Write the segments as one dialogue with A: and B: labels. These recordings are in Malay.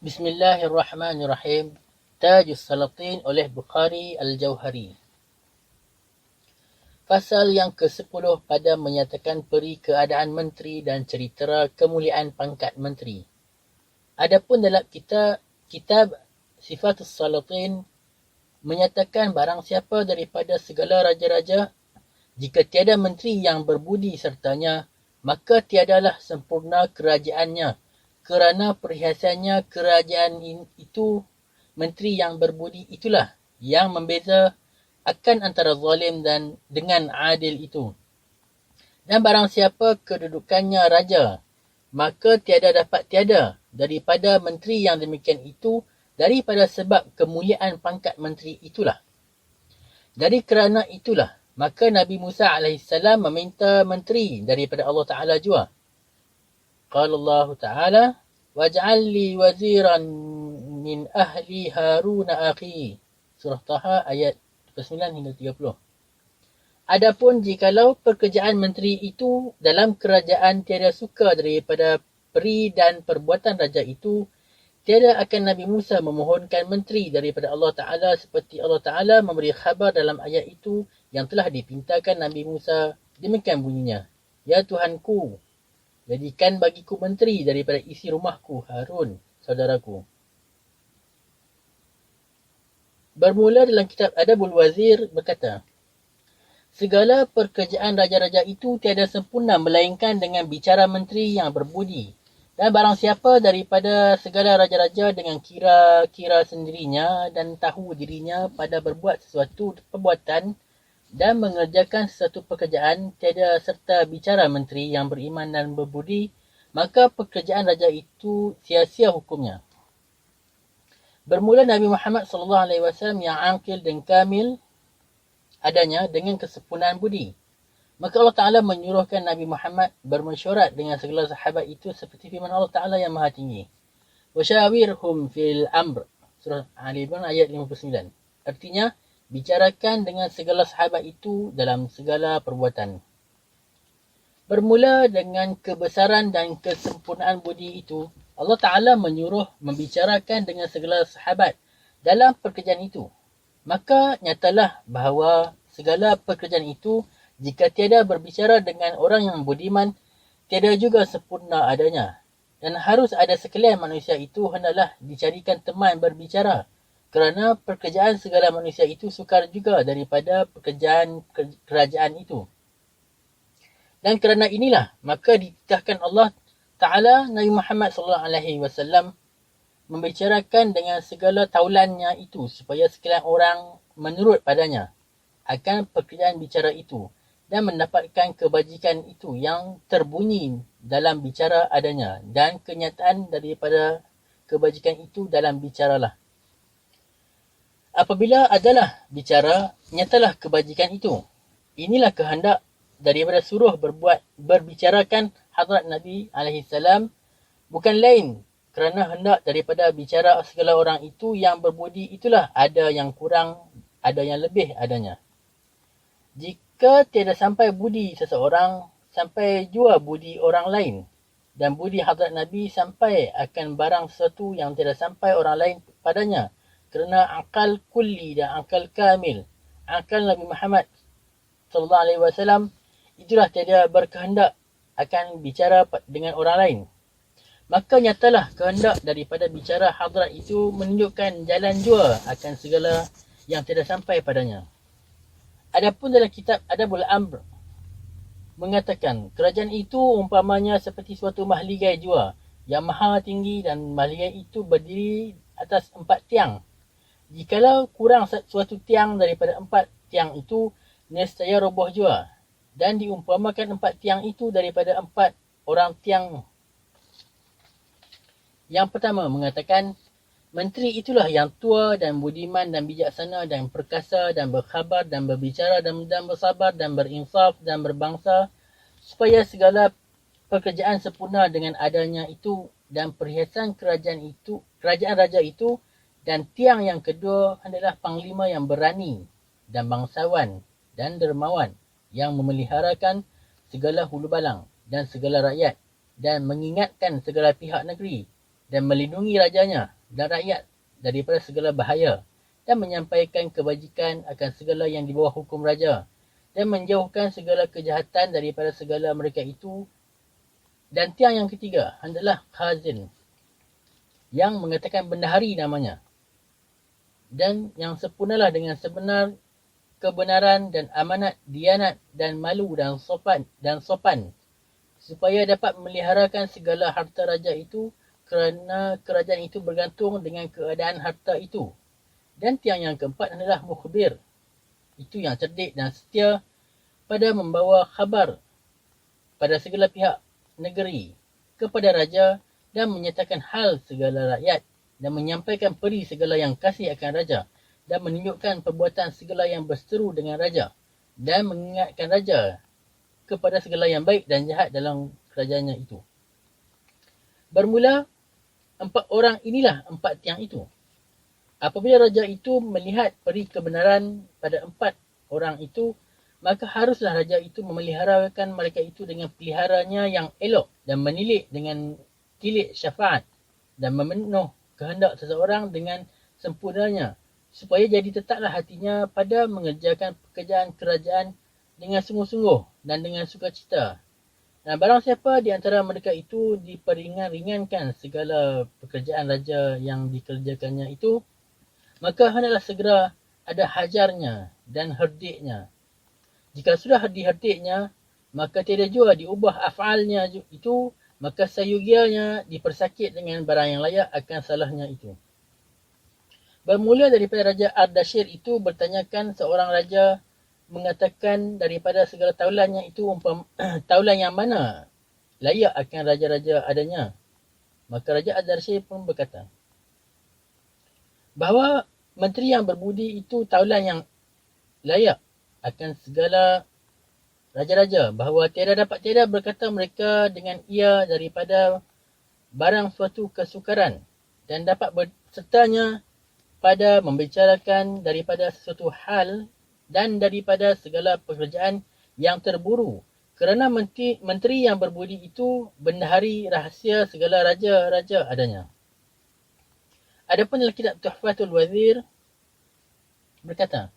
A: Bismillahirrahmanirrahim. Tajus Salatin oleh Bukhari Al-Jauhari. Fasal yang ke-10 pada menyatakan peri keadaan menteri dan cerita kemuliaan pangkat menteri. Adapun dalam kitab Sifatus Salatin menyatakan barang siapa daripada segala raja-raja, jika tiada menteri yang berbudi sertanya, maka tiadalah sempurna kerajaannya, kerana perhiasannya kerajaan itu, menteri yang berbudi itulah yang membeza akan antara zalim dan dengan adil itu. Dan barang siapa kedudukannya raja, maka dapat tiada daripada menteri yang demikian itu daripada sebab kemuliaan pangkat menteri itulah. Dari kerana itulah, maka Nabi Musa AS meminta menteri daripada Allah Ta'ala jua. Qala Allah Ta'ala, waj'al li waziran min ahli Harun akhi. Surah Taha ayat 29 hingga 30. Adapun jikalau pekerjaan menteri itu dalam kerajaan tiada suka daripada peri dan perbuatan raja itu, tiada akan Nabi Musa memohonkan menteri daripada Allah Ta'ala seperti Allah Ta'ala memberi khabar dalam ayat itu yang telah dipintakan Nabi Musa. Demikian bunyinya, ya Tuhanku, jadikan bagiku menteri daripada isi rumahku Harun, saudaraku. Bermula dalam kitab Adabul Wazir berkata, segala pekerjaan raja-raja itu tiada sempurna melainkan dengan bicara menteri yang berbudi. Dan barang siapa daripada segala raja-raja dengan kira-kira sendirinya dan tahu dirinya pada berbuat sesuatu perbuatan dan mengerjakan sesuatu pekerjaan tiada serta bicara menteri yang beriman dan berbudi, maka pekerjaan raja itu sia-sia hukumnya. Bermula Nabi Muhammad SAW yang angkil dan kamil adanya dengan kesempurnaan budi. Maka Allah Ta'ala menyuruhkan Nabi Muhammad bermesyuarat dengan segala sahabat itu seperti firman Allah Ta'ala yang maha tinggi. Wasyawirhum fil amr. Surah Ali Imran ayat 59. Artinya, bicarakan dengan segala sahabat itu dalam segala perbuatan. Bermula dengan kebesaran dan kesempurnaan budi itu, Allah Ta'ala menyuruh membicarakan dengan segala sahabat dalam pekerjaan itu. Maka nyatalah bahawa segala pekerjaan itu, jika tiada berbicara dengan orang yang budiman, tiada juga sempurna adanya. Dan harus ada sekalian manusia itu hendaklah dicarikan teman berbicara. Kerana pekerjaan segala manusia itu sukar juga daripada pekerjaan kerajaan itu. Dan kerana inilah, maka dititahkan Allah Ta'ala Nabi Muhammad SAW membicarakan dengan segala taulannya itu supaya sekalian orang menurut padanya akan pekerjaan bicara itu dan mendapatkan kebajikan itu yang terbunyi dalam bicara adanya dan kenyataan daripada kebajikan itu dalam bicaralah. Apabila adalah bicara, nyatalah kebajikan itu. Inilah kehendak daripada suruh berbicarakan hadrat Nabi AS, bukan lain kerana hendak daripada bicara segala orang itu yang berbudi itulah ada yang kurang, ada yang lebih adanya. Jika tiada sampai budi seseorang, sampai jua budi orang lain. Dan budi hadrat Nabi sampai akan barang sesuatu yang tiada sampai orang lain padanya. Kerana akal kulli dan akal kamil, akal Nabi Muhammad SAW, itulah tiada berkehendak akan bicara dengan orang lain. Maka nyatalah kehendak daripada bicara hadrat itu menunjukkan jalan jua akan segala yang tidak sampai padanya. Adapun dalam kitab Adabul Amr mengatakan kerajaan itu umpamanya seperti suatu mahligai jua yang maha tinggi dan mahligai itu berdiri atas 4 tiang. Jikalau kurang suatu tiang daripada 4 tiang itu, nescaya roboh jua. Dan diumpamakan 4 tiang itu daripada 4 orang tiang. Yang pertama mengatakan, menteri itulah yang tua dan budiman dan bijaksana dan perkasa dan berkhabar dan berbicara dan bersabar dan berinsaf dan berbangsa, supaya segala pekerjaan sempurna dengan adanya itu dan perhiasan kerajaan raja itu. Dan tiang yang kedua adalah panglima yang berani dan bangsawan dan dermawan yang memeliharakan segala hulu balang dan segala rakyat dan mengingatkan segala pihak negeri dan melindungi rajanya dan rakyat daripada segala bahaya dan menyampaikan kebajikan akan segala yang di bawah hukum raja dan menjauhkan segala kejahatan daripada segala mereka itu. Dan tiang yang ketiga hendaklah khazin yang mengatakan bendahari namanya, dan yang sempurnalah dengan sebenar kebenaran dan amanat, dianat dan malu dan sopan supaya dapat memeliharakan segala harta raja itu, kerana kerajaan itu bergantung dengan keadaan harta itu. Dan tiang yang keempat adalah mukhbir, itu yang cerdik dan setia pada membawa khabar pada segala pihak negeri kepada raja dan menyatakan hal segala rakyat dan menyampaikan peri segala yang kasih akan raja dan menunjukkan perbuatan segala yang berseteru dengan raja dan mengingatkan raja kepada segala yang baik dan jahat dalam kerajaannya itu. Bermula 4 orang inilah 4 tiang itu. Apabila raja itu melihat peri kebenaran pada 4 orang itu, maka haruslah raja itu memeliharakan mereka itu dengan peliharanya yang elok dan menilik dengan tilik syafaat dan memenuh kehendak seseorang dengan sempurnanya, supaya jadi tetaplah hatinya pada mengerjakan pekerjaan kerajaan dengan sungguh-sungguh dan dengan sukacita. Dan barang siapa di antara mereka itu diperingan-ringankan segala pekerjaan raja yang dikerjakannya itu, maka hendaklah segera ada hajarnya dan herdiknya. Jika sudah diherdiknya, maka tiada jua diubah af'alnya itu, maka sayugianya dipersakit dengan barang yang layak akan salahnya itu. Bermula daripada Raja Ardashir itu bertanyakan seorang raja mengatakan daripada segala taulannya itu taulan yang mana layak akan raja-raja adanya. Maka Raja Ardashir pun berkata bahawa menteri yang berbudi itu taulan yang layak akan segala raja-raja, bahawa tiada berkata mereka dengan ia daripada barang suatu kesukaran dan dapat bersertanya pada membicarakan daripada sesuatu hal dan daripada segala pekerjaan yang terburu, kerana menteri yang berbudi itu bendahari rahsia segala raja-raja adanya. Adapun dalam kitab Tuhfatul Wazir berkata,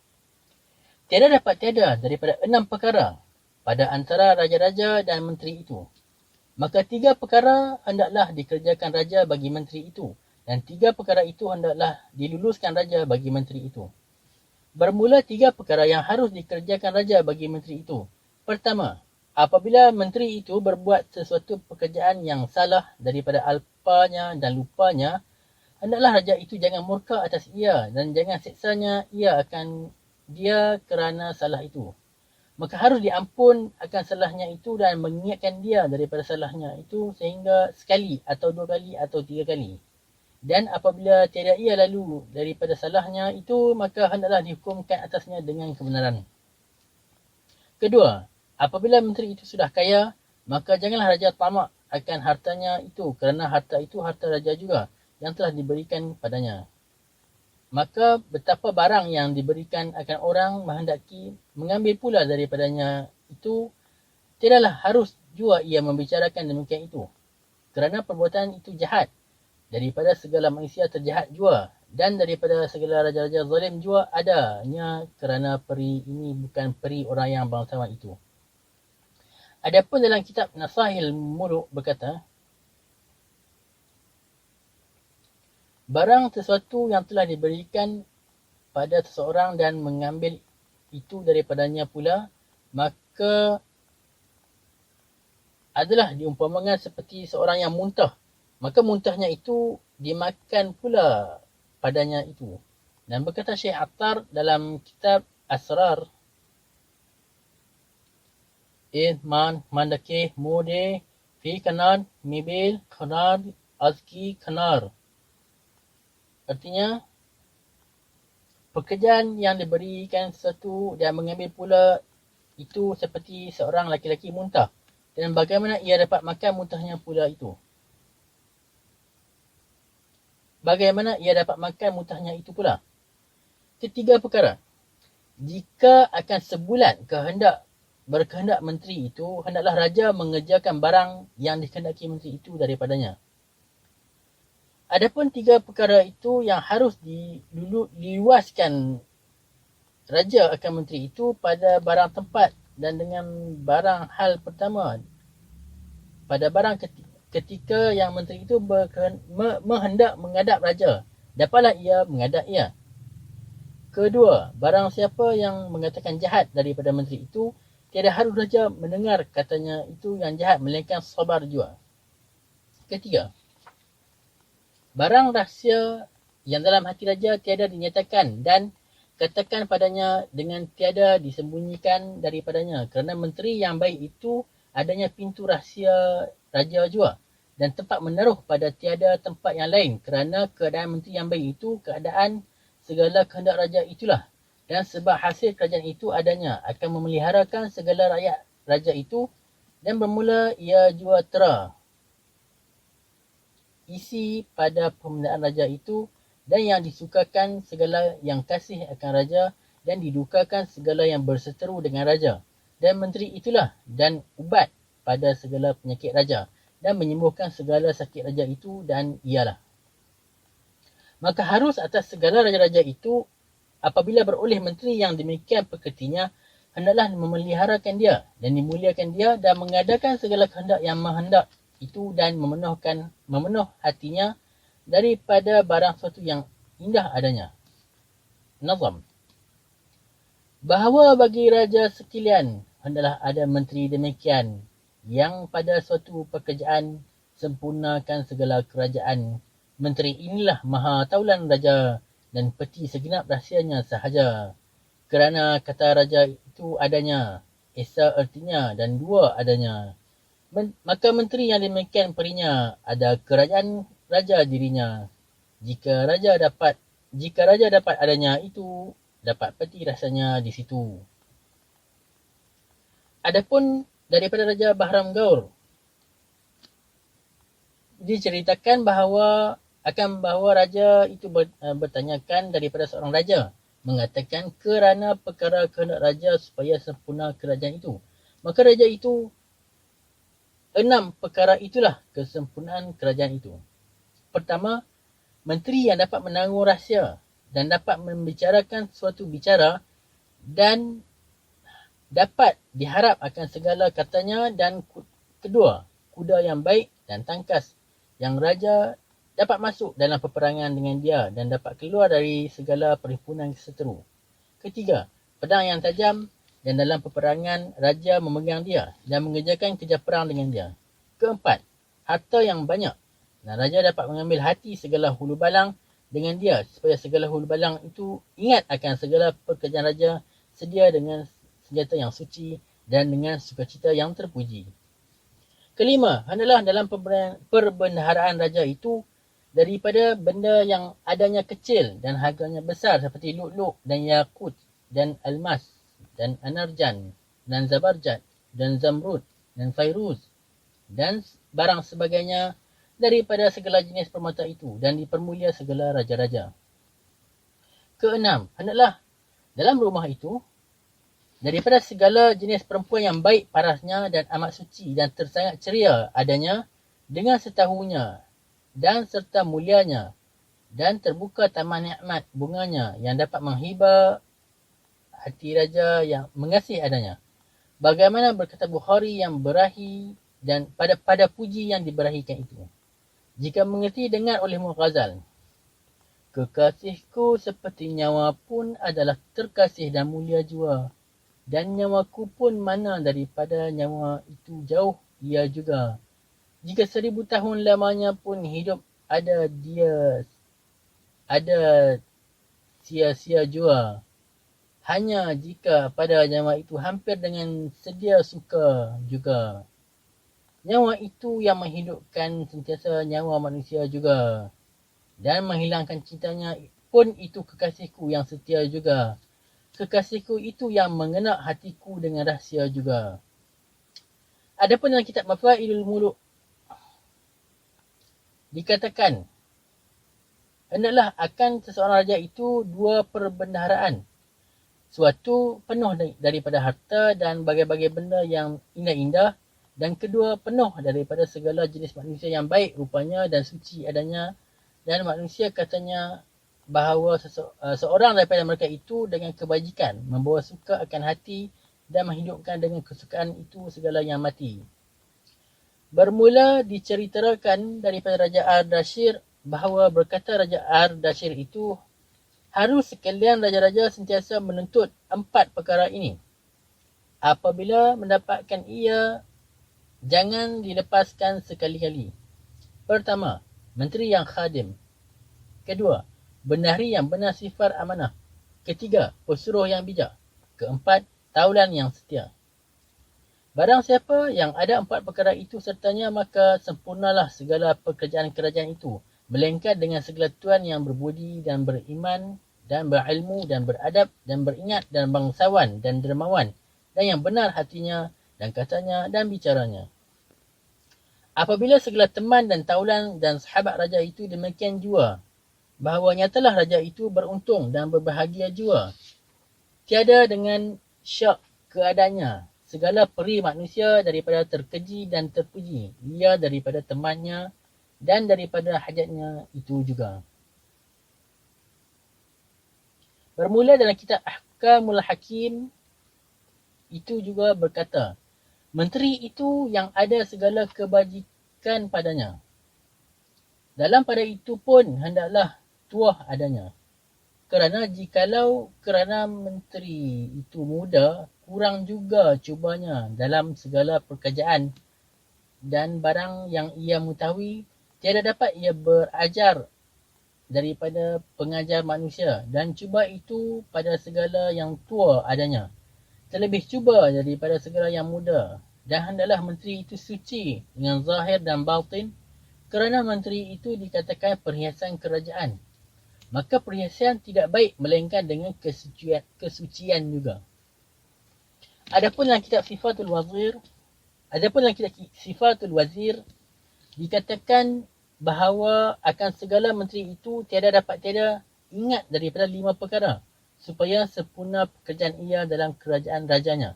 A: tiada daripada 6 perkara pada antara raja-raja dan menteri itu. Maka 3 perkara hendaklah dikerjakan raja bagi menteri itu, dan 3 perkara itu hendaklah diluluskan raja bagi menteri itu. Bermula 3 perkara yang harus dikerjakan raja bagi menteri itu. Pertama, apabila menteri itu berbuat sesuatu pekerjaan yang salah daripada alpanya dan lupanya, hendaklah raja itu jangan murka atas ia dan jangan seksanya ia akan dia kerana salah itu. Maka harus diampun akan salahnya itu dan mengingatkan dia daripada salahnya itu sehingga sekali atau 2 kali atau 3 kali. Dan apabila tiada ia lalu daripada salahnya itu, maka hendaklah dihukumkan atasnya dengan kebenaran. Kedua, apabila menteri itu sudah kaya, maka janganlah raja tamak akan hartanya itu, kerana harta itu harta raja juga yang telah diberikan padanya. Maka betapa barang yang diberikan akan orang menghendaki mengambil pula daripadanya itu, tidaklah harus jua ia membicarakan demikian itu, kerana perbuatan itu jahat. Daripada segala manusia terjahat jua, dan daripada segala raja-raja zalim jua adanya, kerana peri ini bukan peri orang yang bangsawan itu. Adapun dalam kitab Nasahil Muluk berkata, barang sesuatu yang telah diberikan pada seseorang dan mengambil itu daripadanya pula, maka adalah diumpamakan seperti seorang yang muntah. Maka muntahnya itu dimakan pula padanya itu. Dan berkata Syekh Attar dalam kitab Asrar, man mandake mode fi kanan mibil kanar azki kanar. Artinya, pekerjaan yang diberikan sesuatu dan mengambil pula itu seperti seorang laki-laki muntah. Dan bagaimana ia dapat makan muntahnya pula itu? Bagaimana ia dapat makan muntahnya itu pula? Ketiga perkara. Jika akan sebulan berkehendak menteri itu, hendaklah raja mengerjakan barang yang dikehendaki menteri itu daripadanya. Adapun 3 perkara itu yang harus diluaskan raja akan menteri itu pada barang tempat dan dengan barang hal pertama. Pada barang ketika yang menteri itu menghendak menghadap raja, dapatlah ia menghadap ia. Kedua, barang siapa yang mengatakan jahat daripada menteri itu, tiada harus raja mendengar katanya itu yang jahat, melainkan sabar jua. Ketiga, barang rahsia yang dalam hati raja tiada dinyatakan dan katakan padanya dengan tiada disembunyikan daripadanya, kerana menteri yang baik itu adanya pintu rahsia raja jua dan tempat menaruh pada tiada tempat yang lain, kerana keadaan menteri yang baik itu keadaan segala kehendak raja itulah, dan sebab hasil kerajaan itu adanya akan memeliharakan segala rakyat raja itu, dan bermula ia jua tera isi pada pembinaan raja itu, dan yang disukakan segala yang kasih akan raja, dan didukakan segala yang berseteru dengan raja. Dan menteri itulah dan ubat pada segala penyakit raja, dan menyembuhkan segala sakit raja itu, dan ialah. Maka harus atas segala raja-raja itu, apabila beroleh menteri yang demikian pekertinya, hendaklah memeliharakan dia, dan dimuliakan dia, dan mengadakan segala kehendak yang menghendak itu, dan memenuh hatinya daripada barang suatu yang indah adanya. Nazam. Bahawa bagi raja sekalian, hendaklah ada menteri demikian, yang pada suatu pekerjaan sempurnakan segala kerajaan. Menteri inilah maha taulan raja, dan peti segenap rahsianya sahaja. Kerana kata raja itu adanya, esa ertinya, dan dua adanya. Maka menteri yang demikian perinya, ada kerajaan raja dirinya. Jika raja dapat adanya itu, dapat peti rasanya di situ. Adapun daripada Raja Bahram Gaur, diceritakan bahawa raja itu bertanyakan daripada seorang raja, mengatakan kerana perkara kehendak raja supaya sempurna kerajaan itu. Maka raja itu 6 perkara itulah kesempurnaan kerajaan itu. Pertama, menteri yang dapat menanggung rahsia dan dapat membicarakan suatu bicara dan dapat diharap akan segala katanya. Dan kedua, kuda yang baik dan tangkas yang raja dapat masuk dalam peperangan dengan dia dan dapat keluar dari segala perhimpunan seteru. Ketiga, pedang yang tajam dan dalam peperangan raja memegang dia dan mengerjakan kerja perang dengan dia. Keempat, harta yang banyak dan raja dapat mengambil hati segala hulu balang dengan dia, supaya segala hulu balang itu ingat akan segala pekerjaan raja, sedia dengan senjata yang suci dan dengan sukacita yang terpuji. Kelima, hendaklah dalam perbendaharaan raja itu daripada benda yang adanya kecil dan harganya besar seperti lu'lu' dan yakut dan almas dan anarjan dan zabarjad dan zamrud dan fairuz dan barang sebagainya daripada segala jenis permata itu, dan dipermulia segala raja-raja. Keenam, hendaklah dalam rumah itu daripada segala jenis perempuan yang baik parasnya dan amat suci dan tersangat ceria adanya, dengan setahunya dan serta mulianya, dan terbuka taman nikmat bunganya yang dapat menghibur hati raja yang mengasihi adanya. Bagaimana berkata Bukhari yang berahi dan pada puji yang diberahikan itu. Jika mengerti dengar olehmu Ghazal. Kekasihku seperti nyawa pun adalah terkasih dan mulia jua. Dan nyawaku pun mana daripada nyawa itu jauh ia juga. Jika 1000 tahun lamanya pun hidup ada sia-sia jua. Hanya jika pada nyawa itu hampir dengan sedia suka juga. Nyawa itu yang menghidupkan sentiasa nyawa manusia juga. Dan menghilangkan cintanya pun itu kekasihku yang setia juga. Kekasihku itu yang mengenak hatiku dengan rahsia juga. Adapun dalam kitab Mafaidul Muluk dikatakan, hendaklah akan seseorang raja itu 2 perbendaharaan. Suatu penuh daripada harta dan bagai-bagai benda yang indah-indah, dan kedua penuh daripada segala jenis manusia yang baik rupanya dan suci adanya, dan manusia katanya bahawa seorang daripada mereka itu dengan kebajikan membawa suka akan hati dan menghidupkan dengan kesukaan itu segala yang mati. Bermula diceritakan daripada Raja Ardashir bahawa berkata Raja Ardashir itu, harus sekalian raja-raja sentiasa menuntut 4 perkara ini. Apabila mendapatkan ia, jangan dilepaskan sekali-kali. Pertama, menteri yang khadim. Kedua, bendahari yang benar sifar amanah. Ketiga, pesuruh yang bijak. Keempat, taulan yang setia. Barang siapa yang ada 4 perkara itu sertanya, maka sempurnalah segala pekerjaan kerajaan itu, melainkan dengan segala tuan yang berbudi dan beriman dan berilmu dan beradab dan beringat dan bangsawan dan dermawan dan yang benar hatinya dan katanya dan bicaranya. Apabila segala teman dan taulan dan sahabat raja itu demikian jua, bahawa nyatalah raja itu beruntung dan berbahagia jua. Tiada dengan syak keadaannya segala peri manusia daripada terkeji dan terpuji, ia daripada temannya dan daripada hajatnya itu juga. Bermula dalam kitab Ahkamul Hakim itu juga berkata, menteri itu yang ada segala kebajikan padanya. Dalam pada itu pun hendaklah tuah adanya. Kerana jikalau kerana menteri itu muda, kurang juga cubanya dalam segala pekerjaan dan barang yang ia mengetahui, tiada dapat ia berajar daripada pengajar manusia dan cuba itu pada segala yang tua adanya. Terlebih cuba daripada segala yang muda. Dan hendaklah menteri itu suci dengan zahir dan batin, kerana menteri itu dikatakan perhiasan kerajaan. Maka perhiasan tidak baik melainkan dengan kesucian juga. Adapun dalam kitab Sifatul Wazir dikatakan bahawa akan segala menteri itu tiada ingat daripada 5 perkara supaya sempurna pekerjaan ia dalam kerajaan rajanya.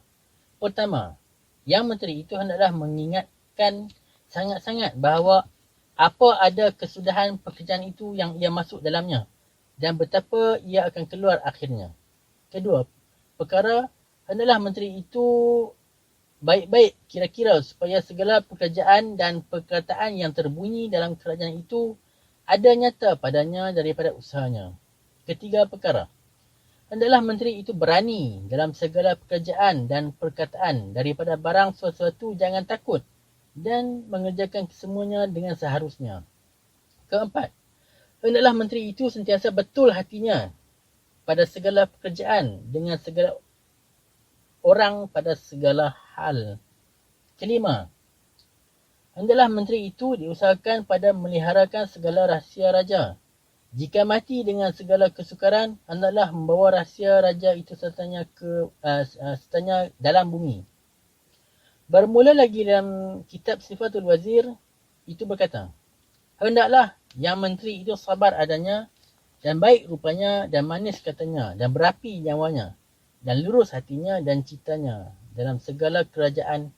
A: Pertama, yang menteri itu hendaklah mengingatkan sangat-sangat bahawa apa ada kesudahan pekerjaan itu yang ia masuk dalamnya dan betapa ia akan keluar akhirnya. Kedua, perkara hendaklah menteri itu baik-baik kira-kira supaya segala pekerjaan dan perkataan yang terbunyi dalam kerajaan itu ada nyata padanya daripada usahanya. Ketiga perkara, hendaklah menteri itu berani dalam segala pekerjaan dan perkataan daripada barang sesuatu jangan takut dan mengerjakan kesemuanya dengan seharusnya. Keempat, hendaklah menteri itu sentiasa betul hatinya pada segala pekerjaan dengan segala orang pada segala hal. Kelima, hendaklah menteri itu diusahakan pada meliharakan segala rahsia raja. Jika mati dengan segala kesukaran, hendaklah membawa rahsia raja itu sertanya dalam bumi. Bermula lagi dalam kitab Sifatul Wazir itu berkata, hendaklah yang menteri itu sabar adanya dan baik rupanya dan manis katanya dan berapi nyawanya dan lurus hatinya dan citanya dalam segala kerajaan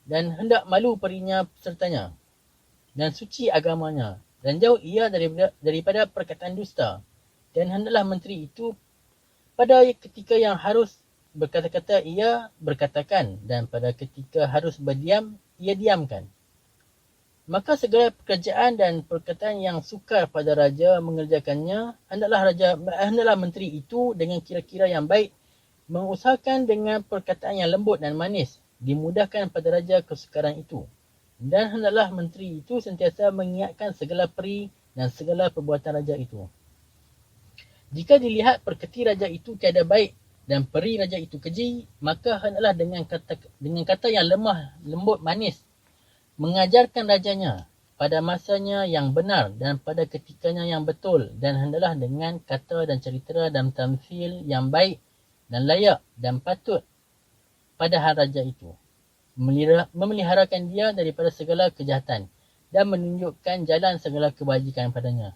A: dan hendak malu perinya sertanya dan suci agamanya dan jauh ia daripada perkataan dusta. Dan hendaklah menteri itu pada ketika yang harus berkata-kata ia berkatakan dan pada ketika harus berdiam ia diamkan. Maka segala pekerjaan dan perkataan yang sukar pada raja mengerjakannya, hendaklah menteri itu dengan kira-kira yang baik mengusahakan dengan perkataan yang lembut dan manis, dimudahkan pada raja kesukaran itu. Dan hendaklah menteri itu sentiasa mengingatkan segala peri dan segala perbuatan raja itu. Jika dilihat perketi raja itu tiada baik dan peri raja itu keji, maka hendaklah dengan kata yang lemah, lembut, manis, mengajarkan rajanya pada masanya yang benar dan pada ketikanya yang betul, dan hendaklah dengan kata dan cerita dan tamthil yang baik dan layak dan patut pada hal raja itu, memeliharakan dia daripada segala kejahatan dan menunjukkan jalan segala kebajikan padanya.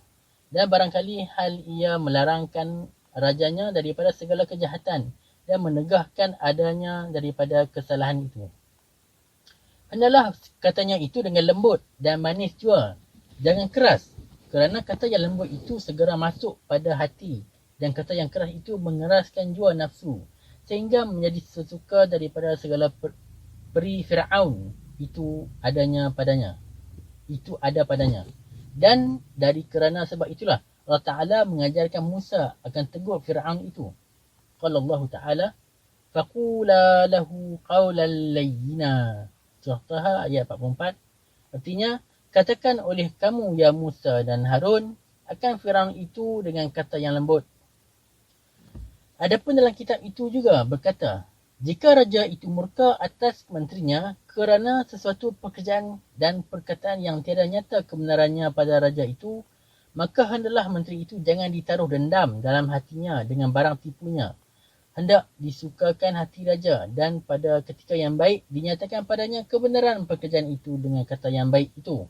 A: Dan barangkali hal ia melarangkan rajanya daripada segala kejahatan dan menegahkan adanya daripada kesalahan itu. Hendaklah katanya itu dengan lembut dan manis jua, jangan keras, kerana kata yang lembut itu segera masuk pada hati dan kata yang keras itu mengeraskan jua nafsu sehingga menjadi sesuka daripada segala peri Fir'aun itu ada padanya. Dan dari kerana sebab itulah Allah Ta'ala mengajarkan Musa akan tegur Fir'aun itu. Qala Allah Ta'ala faqula lahu qawlan layyina. Surah Taha ayat 44. Artinya, katakan oleh kamu ya Musa dan Harun akan Fir'aun itu dengan kata yang lembut. Adapun dalam kitab itu juga berkata, jika raja itu murka atas menterinya kerana sesuatu pekerjaan dan perkataan yang tiada nyata kebenarannya pada raja itu, maka hendaklah menteri itu jangan ditaruh dendam dalam hatinya dengan barang tipunya. Hendak disukakan hati raja dan pada ketika yang baik dinyatakan padanya kebenaran pekerjaan itu dengan kata yang baik itu.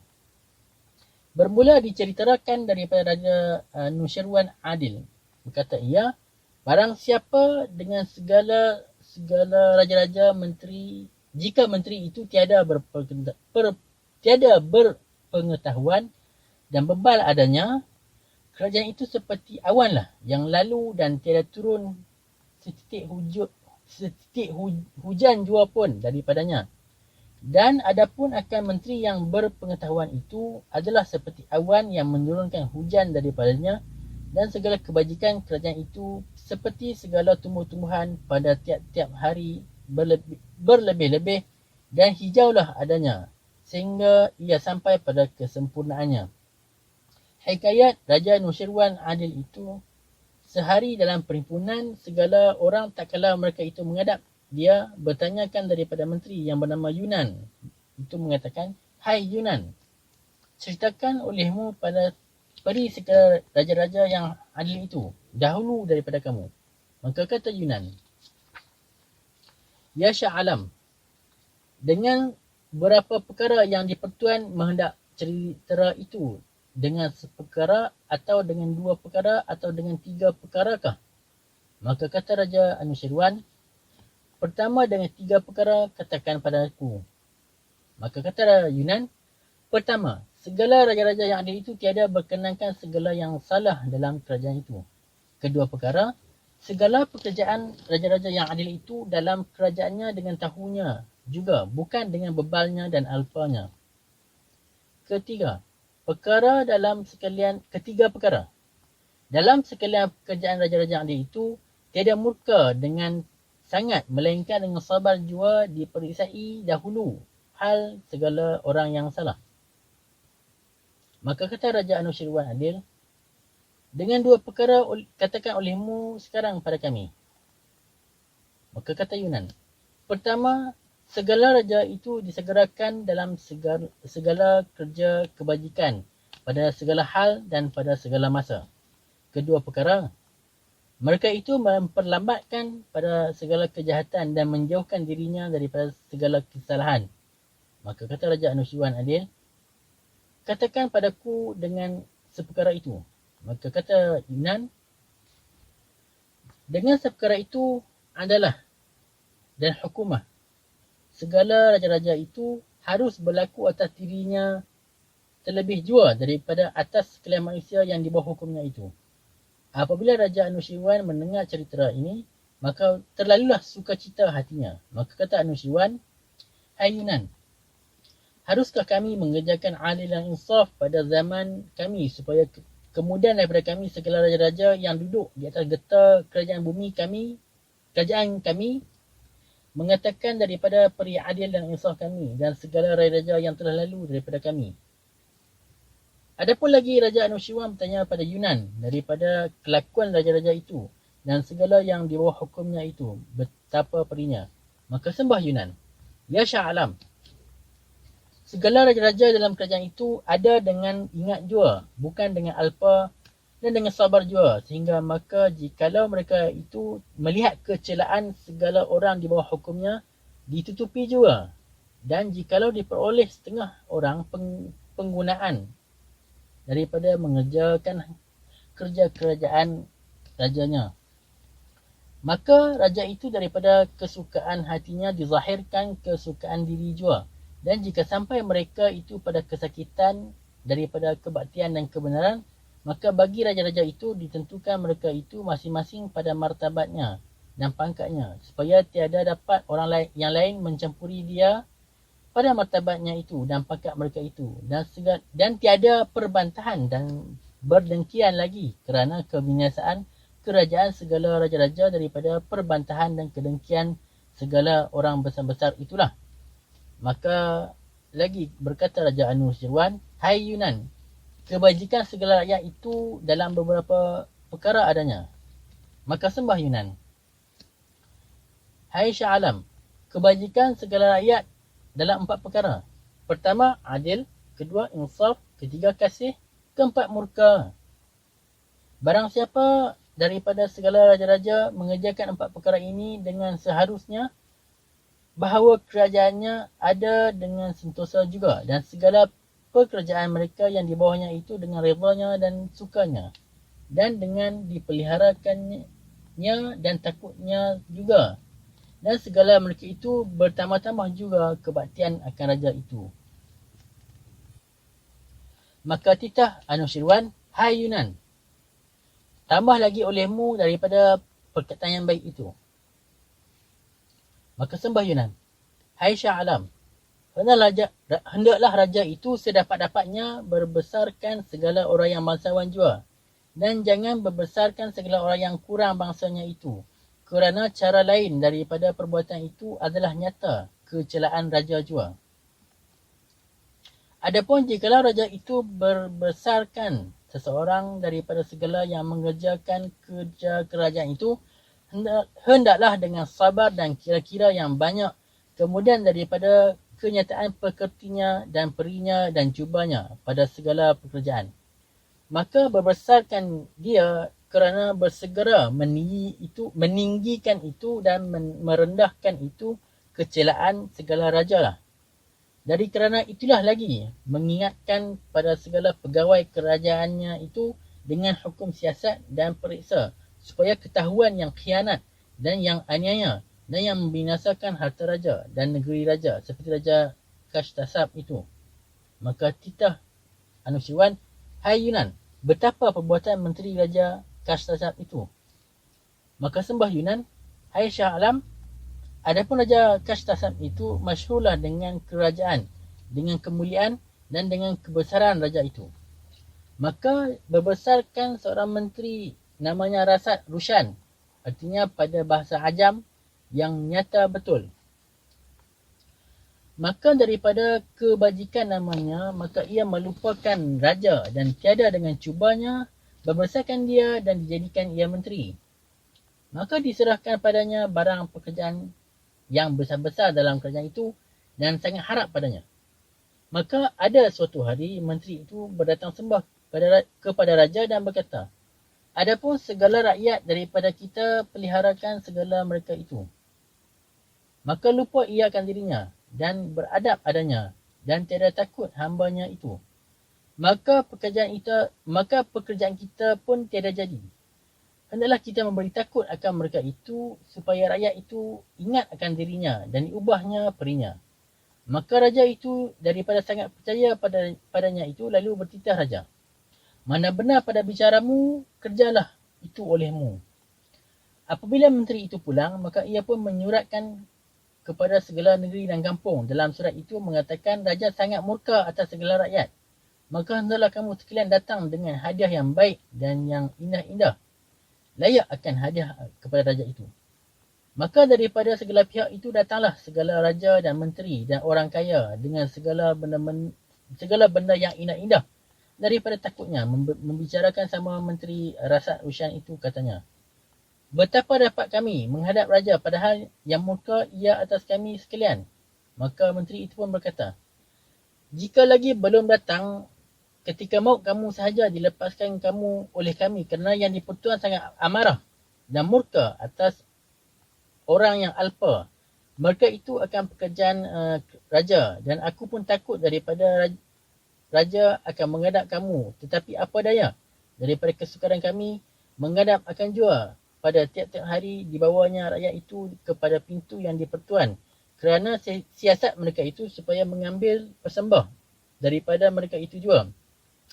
A: Bermula diceritakan daripada Raja Nusyirwan Adil. Berkata ia, barang siapa dengan segala raja-raja menteri, jika menteri itu tiada berpengetahuan dan bebal adanya, kerajaan itu seperti awanlah yang lalu dan tiada turun setitik hujan jua pun daripadanya. Dan adapun akan menteri yang berpengetahuan itu adalah seperti awan yang menurunkan hujan daripadanya, dan segala kebajikan kerajaan itu seperti segala tumbuh-tumbuhan pada tiap-tiap hari berlebih-lebih dan hijaulah adanya sehingga ia sampai pada kesempurnaannya. Hikayat Raja Nusyirwan Adil itu, sehari dalam perhimpunan segala orang tak kala mereka itu menghadap dia bertanyakan daripada menteri yang bernama Yunan. Itu mengatakan, hai Yunan, ceritakan olehmu pada peri segala raja-raja yang adil itu dahulu daripada kamu. Maka kata Yunan, ya Syah Alam, dengan berapa perkara yang di-Pertuan menghendak cerita itu, dengan seperkara atau dengan dua perkara atau dengan tiga perkarakah? Maka kata Raja Anusyirwan, pertama dengan tiga perkara katakan padaku. Maka kata Yunan, pertama, segala raja-raja yang adil itu tiada berkenankan segala yang salah dalam kerajaan itu. Kedua perkara, segala pekerjaan raja-raja yang adil itu dalam kerajaannya dengan tahunya juga, bukan dengan bebalnya dan alpanya. Ketiga perkara, dalam sekalian pekerjaan raja-raja yang adil itu tiada murka dengan sangat, melainkan dengan sabar jua diperiksai dahulu hal segala orang yang salah. Maka kata Raja Anusyirwan Adil, dengan dua perkara katakan olehmu sekarang pada kami. Maka kata Yunan, pertama, segala raja itu disegerakan dalam segala kerja kebajikan pada segala hal dan pada segala masa. Kedua perkara, mereka itu memperlambatkan pada segala kejahatan dan menjauhkan dirinya daripada segala kesalahan. Maka kata Raja Anusyirwan Adil, katakan padaku dengan seperkara itu. Maka kata Yunan, dengan seperkara itu adalah dan hukumah. Segala raja-raja itu harus berlaku atas dirinya terlebih jua daripada atas sekalian manusia yang di bawah hukumnya itu. Apabila Raja Anusyirwan mendengar cerita ini, maka terlalulah sukacita hatinya. Maka kata Anusyirwan, hai Yunan, haruskah kami mengerjakan adil dan insaf pada zaman kami supaya kemudian daripada kami segala raja-raja yang duduk di atas getah kerajaan kami mengatakan daripada peri adil dan insaf kami dan segala raja-raja yang telah lalu daripada kami. Adapun lagi Raja Anusyirwan bertanya pada Yunan daripada kelakuan raja-raja itu dan segala yang di bawah hukumnya itu, betapa perinya. Maka sembah Yunan, ya Syah Alam, segala raja-raja dalam kerajaan itu ada dengan ingat jua, bukan dengan alpa dan dengan sabar jua, sehingga maka jikalau mereka itu melihat kecelaan segala orang di bawah hukumnya, ditutupi jua. Dan jikalau diperoleh setengah orang penggunaan daripada mengerjakan kerja kerajaan rajanya, maka raja itu daripada kesukaan hatinya dizahirkan kesukaan diri jua. Dan jika sampai mereka itu pada kesakitan daripada kebaktian dan kebenaran, maka bagi raja-raja itu ditentukan mereka itu masing-masing pada martabatnya dan pangkatnya, supaya tiada dapat orang lain yang lain mencampuri dia pada martabatnya itu dan pangkat mereka itu, dan tiada perbantahan dan berdengkian lagi kerana kebinasaan kerajaan segala raja-raja daripada perbantahan dan kedengkian segala orang besar-besar itulah. Maka lagi berkata Raja Anushirwan, hai Yunan, kebajikan segala rakyat itu dalam beberapa perkara adanya. Maka sembah Yunan. Hai Shah Alam, kebajikan segala rakyat dalam 4 perkara. Pertama, adil. Kedua, insaf. Ketiga, kasih. Keempat, murka. Barang siapa daripada segala raja-raja mengerjakan 4 perkara ini dengan seharusnya, bahawa kerajaannya ada dengan sentosa juga, dan segala pekerjaan mereka yang di bawahnya itu dengan redanya dan sukanya, dan dengan dipeliharakannya dan takutnya juga, dan segala mereka itu bertambah-tambah juga kebaktian akan raja itu. Maka titah Anushirwan, hai Yunan, tambah lagi olehmu daripada perkataan yang baik itu. Maka sembah Yunan, hai Shah Alam, hendaklah raja itu sedapat-dapatnya berbesarkan segala orang yang bangsawan jua, dan jangan berbesarkan segala orang yang kurang bangsanya itu, kerana cara lain daripada perbuatan itu adalah nyata kecelaan raja jua. Adapun jikalau raja itu berbesarkan seseorang daripada segala yang mengerjakan kerja kerajaan itu, hendaklah dengan sabar dan kira-kira yang banyak, kemudian daripada kenyataan pekertinya dan perinya dan cubanya pada segala pekerjaan. Maka berbesarkan dia kerana bersegera meninggikan itu dan merendahkan itu kecelaan segala raja lah. Dari kerana itulah lagi mengingatkan pada segala pegawai kerajaannya itu dengan hukum siasat dan periksa, supaya ketahuan yang khianat dan yang aniaya dan yang membinasakan harta raja dan negeri raja seperti Raja Kashtasap itu. Maka titah Anushirwan, hai Yunan, betapa perbuatan menteri Raja Kashtasap itu. Maka sembah Yunan, hai Shah Alam, adapun Raja Kashtasap itu masyhurlah dengan kerajaan, dengan kemuliaan dan dengan kebesaran raja itu. Maka berbesarkan seorang menteri namanya Rasat Rushan, artinya pada bahasa Ajam yang nyata betul. Maka daripada kebajikan namanya, maka ia melupakan raja dan tiada dengan cubanya berbesarkan dia dan dijadikan ia menteri. Maka diserahkan padanya barang pekerjaan yang besar-besar dalam kerajaan itu dan sangat harap padanya. Maka ada suatu hari menteri itu berdatang sembah kepada raja dan berkata, adapun segala rakyat daripada kita peliharakan segala mereka itu. Maka lupa ia akan dirinya dan beradab adanya dan tiada takut hambanya itu. Maka pekerjaan kita pun tiada jadi. Hendaklah kita memberi takut akan mereka itu supaya rakyat itu ingat akan dirinya dan diubahnya perinya. Maka raja itu daripada sangat percaya padanya itu lalu bertitah raja, mana benar pada bicaramu, kerjalah itu olehmu. Apabila menteri itu pulang, maka ia pun menyuratkan kepada segala negeri dan kampung. Dalam surat itu mengatakan raja sangat murka atas segala rakyat. Maka hendaklah kamu sekalian datang dengan hadiah yang baik dan yang indah-indah, layak akan hadiah kepada raja itu. Maka daripada segala pihak itu datanglah segala raja dan menteri dan orang kaya dengan segala benda yang indah-indah. Daripada takutnya membicarakan sama menteri Rasat Rushan itu, katanya, betapa dapat kami menghadap raja padahal yang murka ia atas kami sekalian. Maka menteri itu pun berkata, jika lagi belum datang ketika maut kamu sahaja dilepaskan kamu oleh kami, kerana yang di-Pertuan sangat amarah dan murka atas orang yang alpa. Mereka itu akan pekerjaan raja, dan aku pun takut daripada raja akan menghadap kamu. Tetapi apa daya, daripada kesukaran kami menghadap akan jua pada tiap-tiap hari dibawanya rakyat itu kepada pintu yang di-Pertuan, kerana siasat mereka itu supaya mengambil persembah daripada mereka itu jua.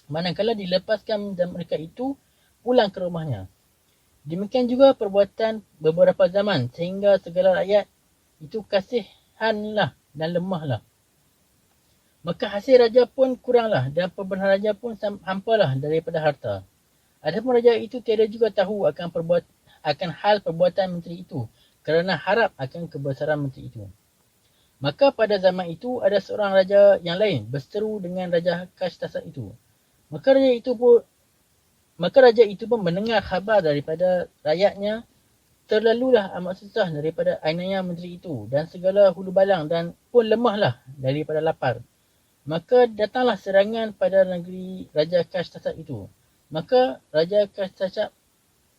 A: manakala dilepaskan dan mereka itu pulang ke rumahnya. Demikian juga perbuatan beberapa zaman sehingga segala rakyat itu kasihanlah dan lemahlah. Maka hasil raja pun kuranglah dan perbenaran raja pun hampalah daripada harta. Adapun raja itu tiada juga tahu akan hal perbuatan menteri itu kerana harap akan kebesaran menteri itu. Maka pada zaman itu ada seorang raja yang lain berseteru dengan Raja Kastasa itu. Maka raja itu pun mendengar khabar daripada rakyatnya terlalulah amat susah daripada ainanya menteri itu dan segala hulu balang dan pun lemahlah daripada lapar. Maka datanglah serangan pada negeri Raja Kastasa itu. Maka Raja Kastasa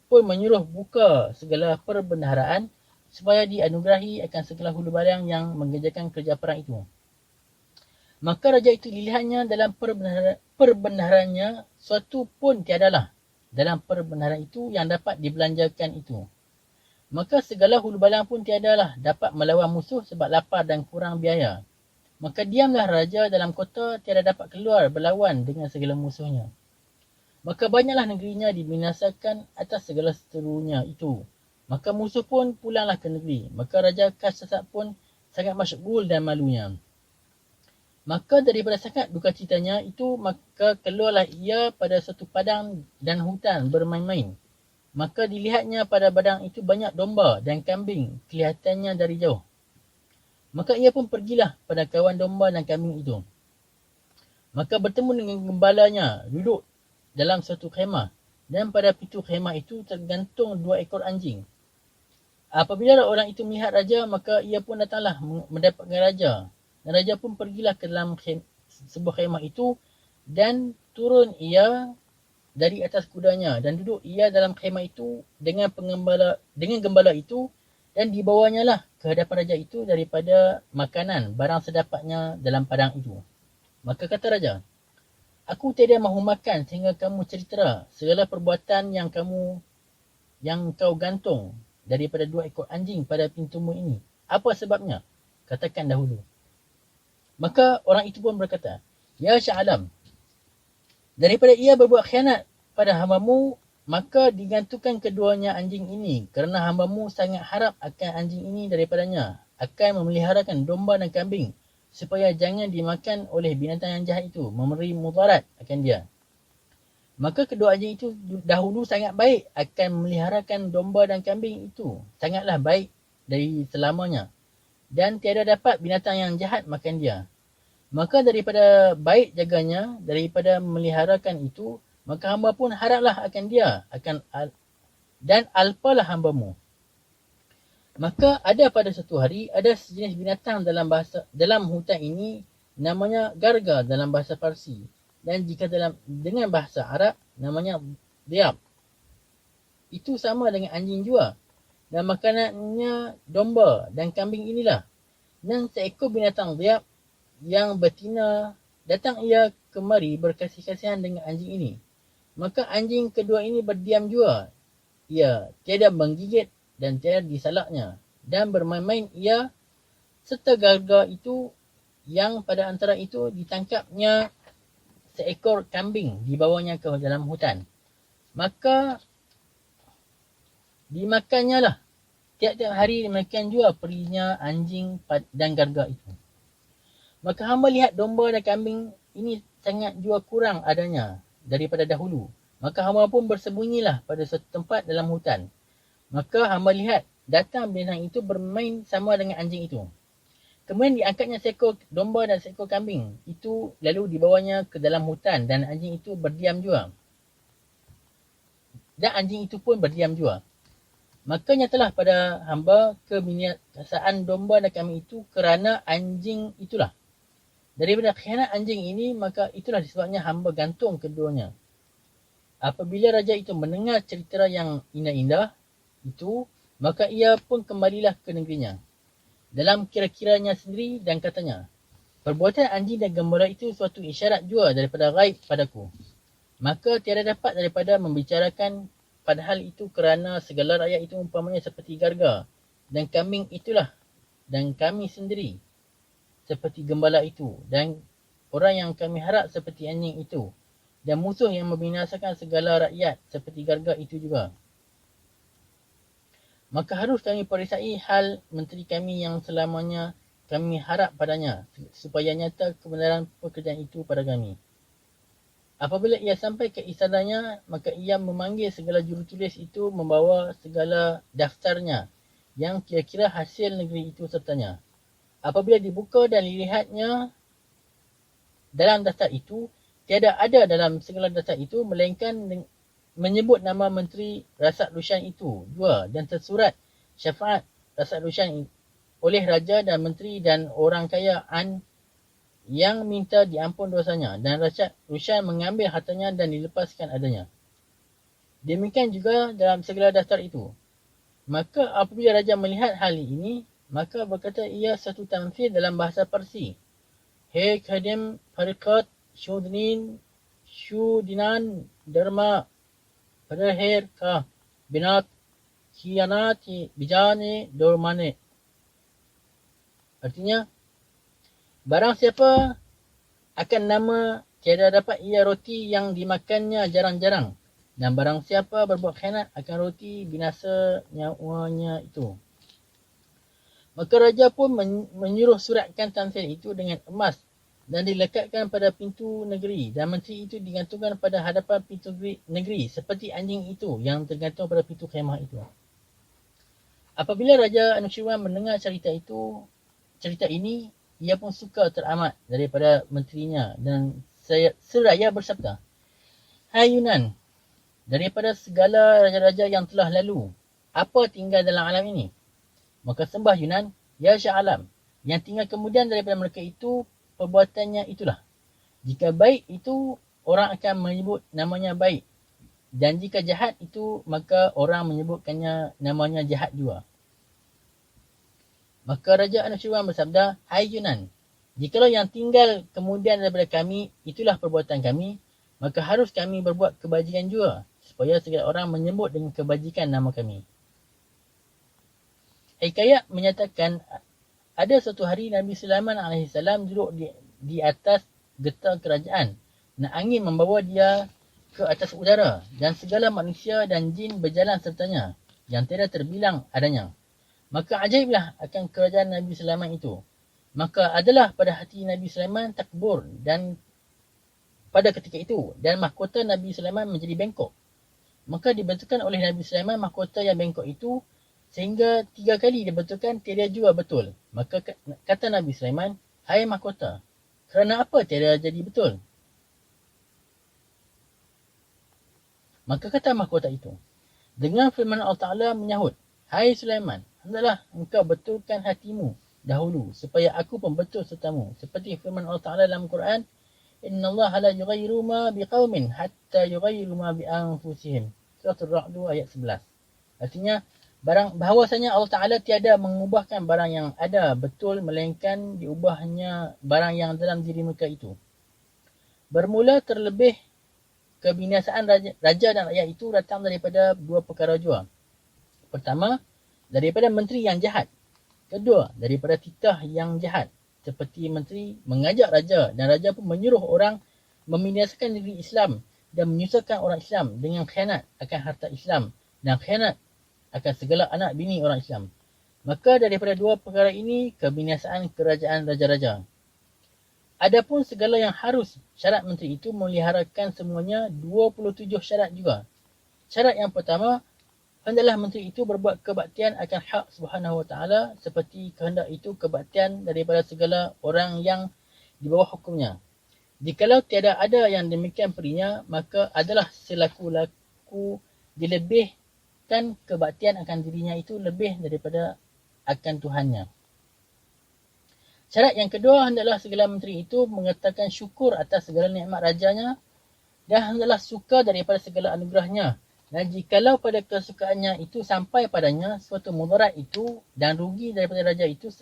A: pun menyuruh buka segala perbendaharaan supaya dianugerahi akan segala hulu balang yang mengerjakan kerja perang itu. Maka raja itu dilihatnya dalam perbendaharannya suatu pun tiadalah dalam perbendaharaan itu yang dapat dibelanjakan itu. Maka segala hulu balang pun tiadalah dapat melawan musuh sebab lapar dan kurang biaya. Maka diamlah raja dalam kota tiada dapat keluar berlawan dengan segala musuhnya. Maka banyaklah negerinya dibinasakan atas segala seterunya itu. Maka musuh pun pulanglah ke negeri. Maka Raja Kastasa pun sangat masyghul dan malunya. Maka daripada sangat duka citanya itu, maka keluarlah ia pada suatu padang dan hutan bermain-main. Maka dilihatnya pada padang itu banyak domba dan kambing kelihatannya dari jauh. Maka ia pun pergilah pada kawan domba dan kambing itu. Maka bertemu dengan gembalanya duduk dalam suatu khemah. Dan pada pintu khemah itu tergantung 2 ekor anjing. Apabila orang itu melihat raja, maka ia pun datanglah mendapatkan raja. Dan raja pun pergilah ke dalam sebuah khemah itu dan turun ia dari atas kudanya dan duduk ia dalam khemah itu dengan gembala itu dan dibawanya lah ke hadapan raja itu daripada makanan barang sedapatnya dalam padang itu. Maka kata raja, aku tiada mahu makan sehingga kamu cerita segala perbuatan yang kau gantung daripada 2 ekor anjing pada pintumu ini. Apa sebabnya? Katakan dahulu. Maka orang itu pun berkata, Ya Shah Alam, daripada ia berbuat khianat pada hambamu, maka digantungkan keduanya anjing ini kerana hambamu sangat harap akan anjing ini daripadanya, akan memeliharakan domba dan kambing supaya jangan dimakan oleh binatang yang jahat itu, memberi mudarat akan dia. Maka kedua anjing itu dahulu sangat baik akan memeliharakan domba dan kambing itu, sangatlah baik dari selamanya. Dan tiada dapat binatang yang jahat makan dia. Maka daripada baik jaganya, daripada memeliharakan itu, maka hamba pun haraplah akan dia, dan alpalah hambamu. Maka ada pada satu hari, ada sejenis binatang dalam hutan ini, namanya garga dalam bahasa Parsi. Dan jika dengan bahasa Arab, namanya dhiab. Itu sama dengan anjing jua. Dan makanannya domba dan kambing inilah. Dan seekor binatang dhiab yang betina datang ia kemari berkasih-kasihan dengan anjing ini. Maka anjing kedua ini berdiam jua. Ia tiada menggigit dan tiada disalaknya. Dan bermain-main ia serta garga itu yang pada antara itu ditangkapnya seekor kambing dibawanya ke dalam hutan. Maka dimakannya lah. Tiap-tiap hari demikian jua perinya anjing dan garga itu. Maka hamba lihat domba dan kambing ini sangat jua kurang adanya daripada dahulu. Maka hamba pun bersembunyilah pada suatu tempat dalam hutan. Maka hamba lihat datang binatang itu bermain sama dengan anjing itu. Kemudian diangkatnya seekor domba dan seekor kambing itu lalu dibawanya ke dalam hutan dan anjing itu berdiam jua. Dan anjing itu pun berdiam jua. Maka nyatalah pada hamba kebinasaan domba dan kambing itu kerana anjing itulah. Daripada khianat anjing ini, maka itulah disebabnya hamba gantung keduanya. Apabila raja itu mendengar cerita yang indah-indah itu, maka ia pun kembalilah ke negerinya. Dalam kira-kiranya sendiri dan katanya, perbuatan anjing dan gembala itu suatu isyarat jua daripada ghaib padaku. Maka tiada dapat daripada membicarakan padahal itu kerana segala rakyat itu umpamanya seperti garga dan kambing itulah dan kami sendiri seperti gembala itu dan orang yang kami harap seperti anjing itu. dan musuh yang membinasakan segala rakyat seperti Garga itu juga. Maka harus kami perisai hal menteri kami yang selamanya kami harap padanya, supaya nyata kebenaran pekerjaan itu pada kami. Apabila ia sampai ke istananya, maka ia memanggil segala jurutulis itu membawa segala daftarnya, yang kira-kira hasil negeri itu sertanya. Apabila dibuka dan dilihatnya dalam daftar itu, tiada ada dalam segala daftar itu, melainkan menyebut nama Menteri Rasad Rushan itu dua, dan tersurat syafaat Rasad Rushan oleh Raja dan Menteri dan orang kaya An yang minta diampun dosanya, dan Rasad Rushan mengambil hartanya dan dilepaskan adanya. Demikian juga dalam segala daftar itu. Maka apabila Raja melihat hal ini, maka berkata ia satu tamthil dalam bahasa Parsi. Hei khadim fariqat syudinan dharma perher ka binat khianati bijane dormane. Artinya, barang siapa akan nama tiada dapat ia roti yang dimakannya jarang-jarang, dan barang siapa berbuat khianat akan roti binasa nyawanya itu. Maka raja pun menyuruh suratkan tamthil itu dengan emas dan dilekatkan pada pintu negeri, dan menteri itu digantungkan pada hadapan pintu negeri seperti anjing itu yang tergantung pada pintu khemah itu. Apabila Raja Anushirwan mendengar cerita ini, ia pun suka teramat daripada menterinya, dan seraya bersabda, Hai Yunan, daripada segala raja-raja yang telah lalu, apa tinggal dalam alam ini? Maka sembah Yunan, ya Syah Alam, yang tinggal kemudian daripada mereka itu, perbuatannya itulah. Jika baik itu, orang akan menyebut namanya baik. Dan jika jahat itu, maka orang menyebutkannya namanya jahat juga. Maka Raja Anushirwan bersabda, Hai Yunan, jikalau yang tinggal kemudian daripada kami, itulah perbuatan kami, maka harus kami berbuat kebajikan juga, supaya segala orang menyebut dengan kebajikan nama kami. Hikayat menyatakan, ada suatu hari Nabi Sulaiman AS duduk di atas getah kerajaan, dan angin membawa dia ke atas udara, dan segala manusia dan jin berjalan sertanya, yang tiada terbilang adanya. Maka ajaiblah akan kerajaan Nabi Sulaiman itu. Maka adalah pada hati Nabi Sulaiman takbur dan pada ketika itu, dan mahkota Nabi Sulaiman menjadi bengkok. Maka dibentukkan oleh Nabi Sulaiman mahkota yang bengkok itu, sehingga 3 kali dibentukkan tiada jua betul. Maka kata Nabi Sulaiman, Hai mahkota, kerana apa tiada jadi betul? Maka kata mahkota itu, dengan firman Allah Ta'ala menyahut, Hai Sulaiman, hendaklah engkau betulkan hatimu dahulu, supaya aku pun betul sertamu. Seperti firman Allah Ta'ala dalam Quran, Inna Allah la yughayyiru ma biqaumin hatta yughayyiru ma bi anfusihim. Surah Ar-Ra'd ayat 11. Artinya, bahawasanya Allah Ta'ala tiada mengubahkan barang yang ada betul, melainkan diubahnya barang yang dalam diri mereka itu. Bermula terlebih kebinasaan raja dan rakyat itu datang daripada 2 perkara jua. Pertama, daripada menteri yang jahat. Kedua, daripada titah yang jahat. Seperti menteri mengajak raja, dan raja pun menyuruh orang membinasakan negeri Islam dan menyusahkan orang Islam dengan khianat akan harta Islam dan khianat akan segala anak bini orang Islam. Maka daripada 2 perkara ini, kebinasaan kerajaan raja-raja. Adapun segala yang harus, syarat menteri itu meliharakan semuanya 27 syarat juga. Syarat yang pertama, hendaklah menteri itu berbuat kebaktian akan hak Subhanahu Wa Taala, seperti kehendak itu kebaktian daripada segala orang yang di bawah hukumnya. Jikalau tiada ada yang demikian perinya, maka adalah selaku-laku dilebihkan kebaktian akan dirinya itu lebih daripada akan Tuhannya. Syarat yang kedua, hendaklah segala menteri itu mengatakan syukur atas segala nikmat rajanya, dan hendaklah suka daripada segala anugerahnya. Dan jikalau pada kesukaannya itu sampai padanya suatu mudarat itu dan rugi daripada raja itu,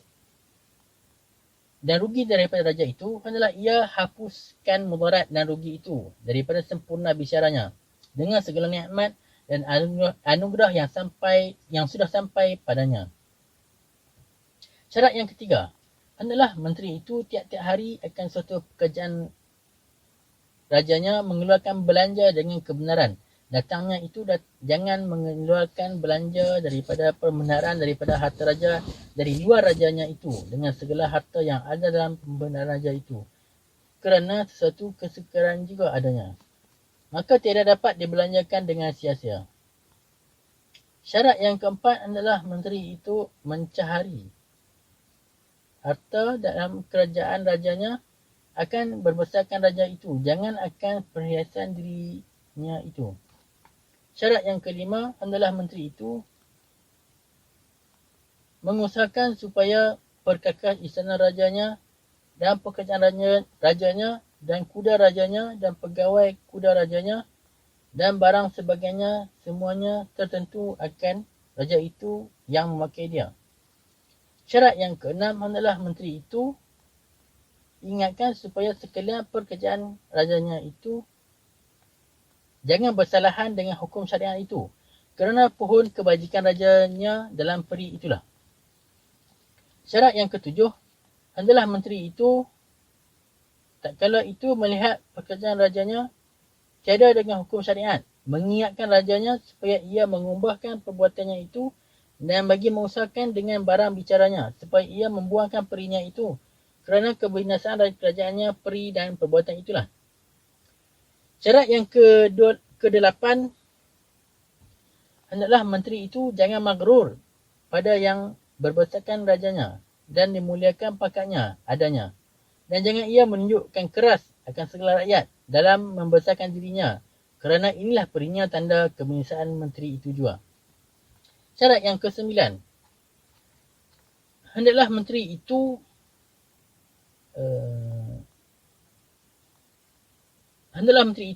A: hendaklah ia hapuskan mudarat dan rugi itu daripada sempurna bisyaranya dengan segala nikmat dan anugerah yang sudah sampai padanya. Syarat yang ketiga, hendaklah menteri itu tiap-tiap hari akan suatu pekerjaan rajanya mengeluarkan belanja dengan kebenaran. Datangnya itu jangan mengeluarkan belanja daripada pembenaran daripada harta raja dari luar rajanya itu dengan segala harta yang ada dalam pembenaran raja itu. Kerana sesuatu kesukaran juga adanya. Maka tiada dapat dibelanjakan dengan sia-sia. Syarat yang keempat adalah menteri itu mencahari harta dalam kerajaan rajanya akan berbesarkan raja itu. Jangan akan perhiasan dirinya itu. Syarat yang kelima adalah menteri itu mengusahakan supaya perkakas istana rajanya dan pekerjaan rajanya dan kuda rajanya dan pegawai kuda rajanya dan barang sebagainya semuanya tertentu akan raja itu yang memakai dia. Syarat yang keenam adalah menteri itu ingatkan supaya sekalian pekerjaan rajanya itu jangan bersalahan dengan hukum syariat itu kerana pohon kebajikan rajanya dalam peri itulah. Syarat yang ketujuh adalah menteri itu tak kala itu melihat pekerjaan rajanya tiada dengan hukum syariat, mengingatkan rajanya supaya ia mengubahkan perbuatannya itu dan bagi mengusahakan dengan barang bicaranya supaya ia membuangkan perinya itu kerana kebinasaan kerajaannya peri dan perbuatan itulah. Syarat yang ke-8 hendaklah menteri itu jangan magrur pada yang berbesarkan rajanya dan dimuliakan pangkatnya adanya dan jangan ia menunjukkan keras akan segala rakyat dalam membesarkan dirinya kerana inilah perinya tanda kebinasaan menteri itu juga. Syarat yang ke-9 hendaklah menteri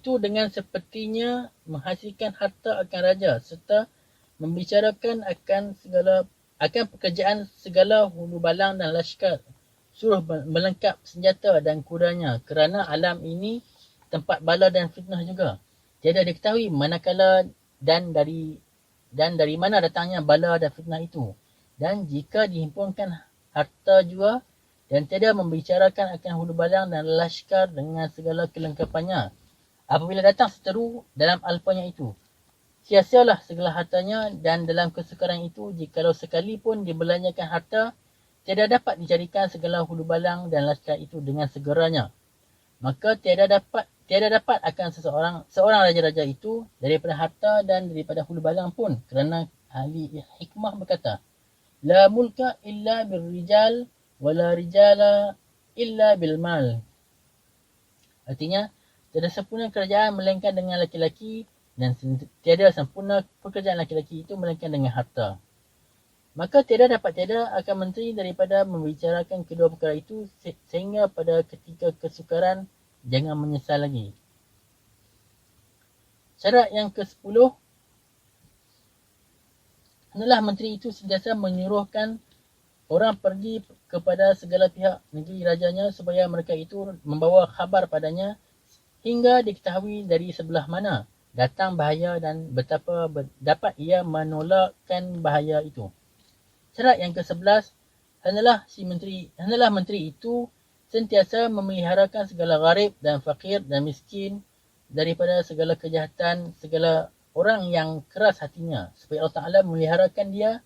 A: itu dengan sepertinya menghasilkan harta akan raja serta membicarakan akan pekerjaan segala hulu balang dan lashkar, suruh melengkap senjata dan kudanya kerana alam ini tempat bala dan fitnah juga. Tiada diketahui manakala dan dari mana datangnya bala dan fitnah itu. Dan jika dihimpunkan harta juga dan tiada membicarakan akan hulu balang dan lashkar dengan segala kelengkapannya, apabila datang seteru dalam alpanya itu, sia-sialah segala hartanya dan dalam kesukaran itu, jikalau sekalipun dibelanjakan harta, tiada dapat dicarikan segala hulu balang dan lashkar itu dengan segeranya. Maka tiada dapat akan seorang raja-raja itu daripada harta dan daripada hulu balang pun kerana ahli hikmah berkata, la mulka illa bil rijal wa la rijala illa bil mal. Artinya, tiada sempurna kerajaan melainkan dengan laki-laki dan tiada sempurna pekerjaan laki-laki itu melainkan dengan harta. Maka tiada akan menteri daripada membicarakan kedua perkara itu sehingga pada ketika kesukaran jangan menyesal lagi. Syarat yang ke-10 hendaklah menteri itu sentiasa menyuruhkan orang pergi kepada segala pihak negeri rajanya supaya mereka itu membawa khabar padanya hingga diketahui dari sebelah mana datang bahaya dan betapa dapat ia menolakkan bahaya itu. Syarat yang ke-11 hendaklah menteri itu sentiasa memeliharakan segala gharib dan fakir dan miskin daripada segala kejahatan segala orang yang keras hatinya supaya Allah Ta'ala memeliharakan dia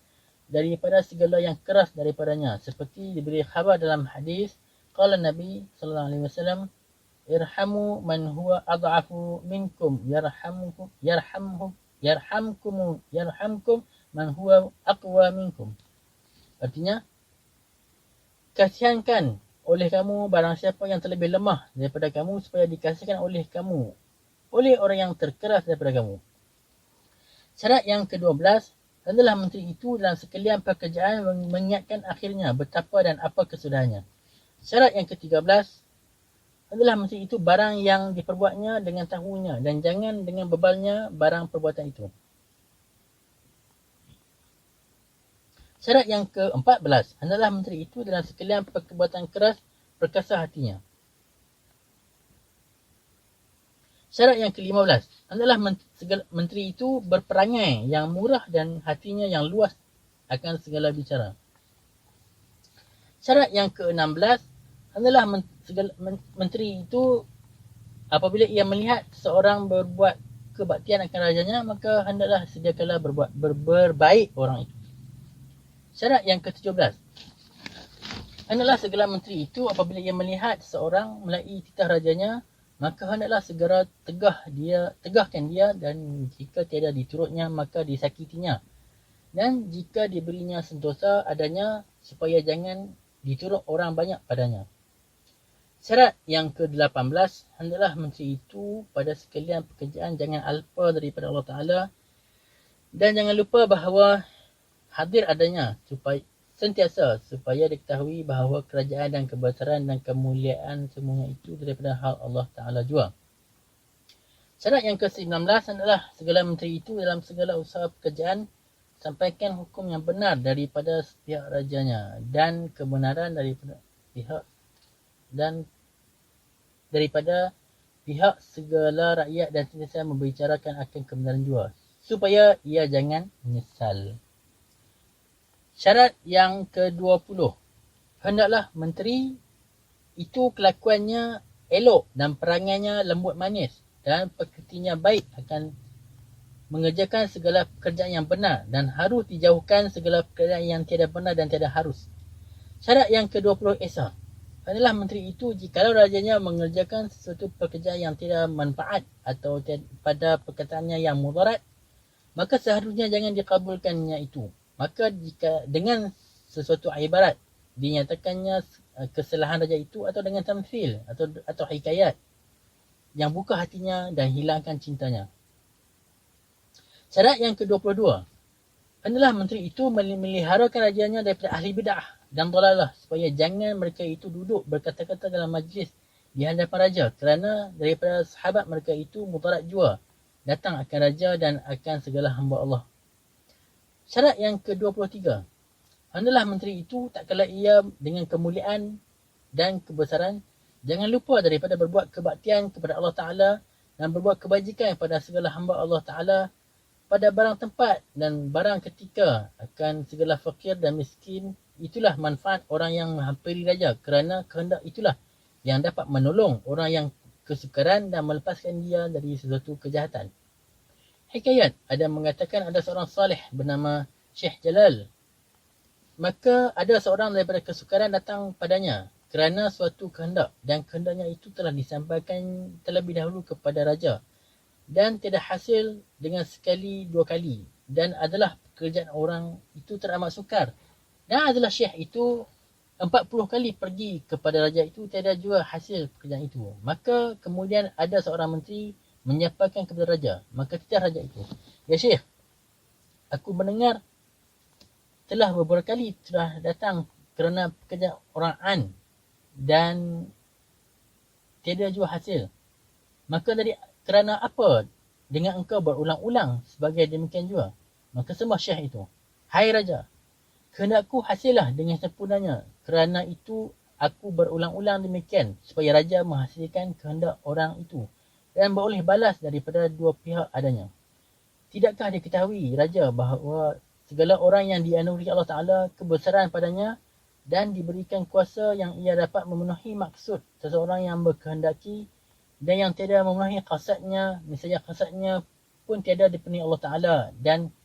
A: daripada segala yang keras daripadanya seperti diberi khabar dalam hadis qala Nabi sallallahu alaihi wasallam irhamu man huwa ad'afu minkum yarhamkum man huwa aqwa minkum. Artinya, kasihankan oleh kamu barang siapa yang terlebih lemah daripada kamu supaya dikasihkan oleh kamu oleh orang yang terkeras daripada kamu. Syarat yang ke-12 adalah menteri itu dalam sekalian pekerjaan mengingatkan akhirnya betapa dan apa kesudahannya. Syarat yang ke-13 adalah menteri itu barang yang diperbuatnya dengan tahunya dan jangan dengan bebalnya barang perbuatan itu. Syarat yang ke-14 adalah menteri itu dalam sekalian perbuatan keras perkasa hatinya. Syarat yang ke-15 adalah menteri itu berperangai yang murah dan hatinya yang luas akan segala bicara. Syarat yang ke-16 adalah menteri itu apabila ia melihat seseorang berbuat kebaktian akan rajanya, maka hendaklah sediakanlah berbaik orang itu. Syarat yang ke-17. Hendaklah segala menteri itu apabila ia melihat seseorang melalui titah rajanya, maka hendaklah segera tegahkan dia, dan jika tiada diturutnya maka disakitinya. Dan jika diberinya sentosa adanya, supaya jangan diturut orang banyak padanya. Syarat yang ke-18, hendaklah menteri itu pada sekalian pekerjaan jangan alpa daripada Allah Ta'ala, dan jangan lupa bahawa hadir adanya supaya diketahui bahawa kerajaan dan kebesaran dan kemuliaan semuanya itu daripada hal Allah Ta'ala jua. Syarat yang ke-19, hendaklah segala menteri itu dalam segala usaha pekerjaan sampaikan hukum yang benar daripada pihak rajanya, dan kebenaran daripada pihak segala rakyat, dan sentiasa membicarakan akan kebenaran jua, supaya ia jangan menyesal. Syarat yang ke-20, hendaklah menteri itu kelakuannya elok dan perangainya lembut manis, dan pekertinya baik, akan mengerjakan segala pekerjaan yang benar, dan harus dijauhkan segala pekerjaan yang tiada benar dan tiada harus. Syarat yang ke-20 esa, hendaklah menteri itu jikalau rajanya mengerjakan sesuatu pekerjaan yang tidak manfaat atau pada perkataannya yang mudarat, maka seharusnya jangan dikabulkannya itu. Maka jika dengan sesuatu ibarat dinyatakannya kesalahan raja itu, atau dengan tamthil atau hikayat yang buka hatinya dan hilangkan cintanya. Syarat yang ke-22, hendaklah menteri itu meliharakan rajanya daripada ahli bid'ah dan dalalah, supaya jangan mereka itu duduk berkata-kata dalam majlis di hadapan raja, kerana daripada sahabat mereka itu mudarat jua datang akan raja dan akan segala hamba Allah. Syarat yang ke-23, hendaklah menteri itu tak kala ia dengan kemuliaan dan kebesaran, jangan lupa daripada berbuat kebaktian kepada Allah Ta'ala dan berbuat kebajikan kepada segala hamba Allah Ta'ala pada barang tempat dan barang ketika, akan segala fakir dan miskin. Itulah manfaat orang yang menghampiri raja, kerana kehendak itulah yang dapat menolong orang yang kesukaran dan melepaskan dia dari sesuatu kejahatan. Hikayat ada mengatakan ada seorang salih bernama Syekh Jalal. Maka ada seorang daripada kesukaran datang padanya kerana suatu kehendak, dan kehendaknya itu telah disampaikan terlebih dahulu kepada raja, dan tidak hasil dengan sekali dua kali, dan adalah pekerjaan orang itu teramat sukar, dan adalah syekh itu 40 kali pergi kepada raja itu, tiada juga hasil pekerjaan itu. Maka kemudian ada seorang menteri menyampaikan kepada raja. Maka titah raja itu, ya syekh, aku mendengar telah beberapa kali telah datang kerana pekerjaan orang An dan tiada juga hasil. Maka kerana apa dengan engkau berulang-ulang sebagai demikian juga? Maka sembah syekh itu, hai raja, kehendakku hasillah dengan sempurnanya, kerana itu aku berulang-ulang demikian, supaya raja menghasilkan kehendak orang itu dan beroleh balas daripada dua pihak adanya. Tidakkah diketahui raja bahawa segala orang yang dianugerahi Allah Ta'ala kebesaran padanya dan diberikan kuasa yang ia dapat memenuhi maksud seseorang yang berkehendaki, dan yang tiada memenuhi qasadnya, misalnya qasadnya pun tiada dipenuhi Allah Ta'ala, dan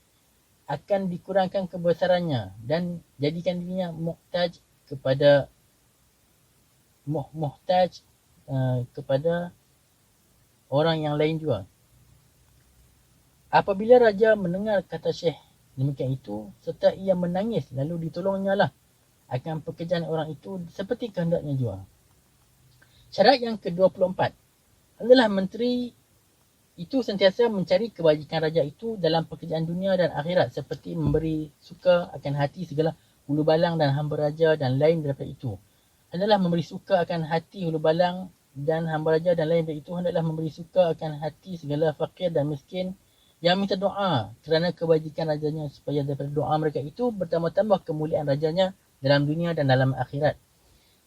A: akan dikurangkan kebesarannya dan jadikan dirinya muhtaj kepada orang yang lain juga. Apabila raja mendengar kata syekh demikian itu, serta ia menangis, lalu ditolongnya lah akan pekerjaan orang itu seperti kehendaknya juga. Syarat yang ke-24, adalah menteri itu sentiasa mencari kebajikan raja itu dalam pekerjaan dunia dan akhirat, seperti memberi suka akan hati segala hulu balang dan hamba raja dan lain daripada itu. Hendaklah memberi suka akan hati hulu balang dan hamba raja dan lain daripada itu. Hendaklah memberi suka akan hati segala fakir dan miskin yang minta doa kerana kebajikan rajanya, supaya daripada doa mereka itu bertambah-tambah kemuliaan rajanya dalam dunia dan dalam akhirat.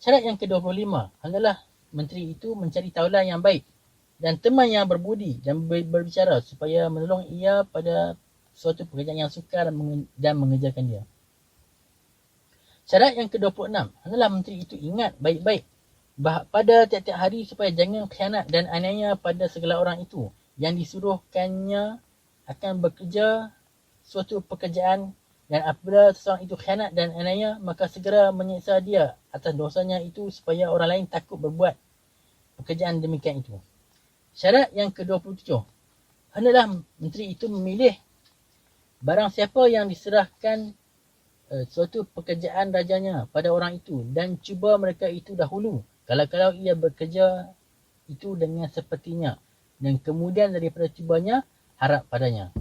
A: Syarat yang ke-25, hendaklah menteri itu mencari taulan yang baik dan teman yang berbudi dan berbicara, supaya menolong ia pada suatu pekerjaan yang sukar dan mengerjakan dia. Syarat yang ke-26, hendaklah menteri itu ingat baik-baik pada tiap-tiap hari supaya jangan khianat dan aniaya pada segala orang itu yang disuruhkannya akan bekerja suatu pekerjaan, dan apabila seseorang itu khianat dan aniaya maka segera menyiksa dia atas dosanya itu supaya orang lain takut berbuat pekerjaan demikian itu. Syarat yang ke-27, hendaklah menteri itu memilih barang siapa yang diserahkan suatu pekerjaan rajanya pada orang itu dan cuba mereka itu dahulu kalau ia bekerja itu dengan sepertinya dan kemudian daripada cubanya harap padanya.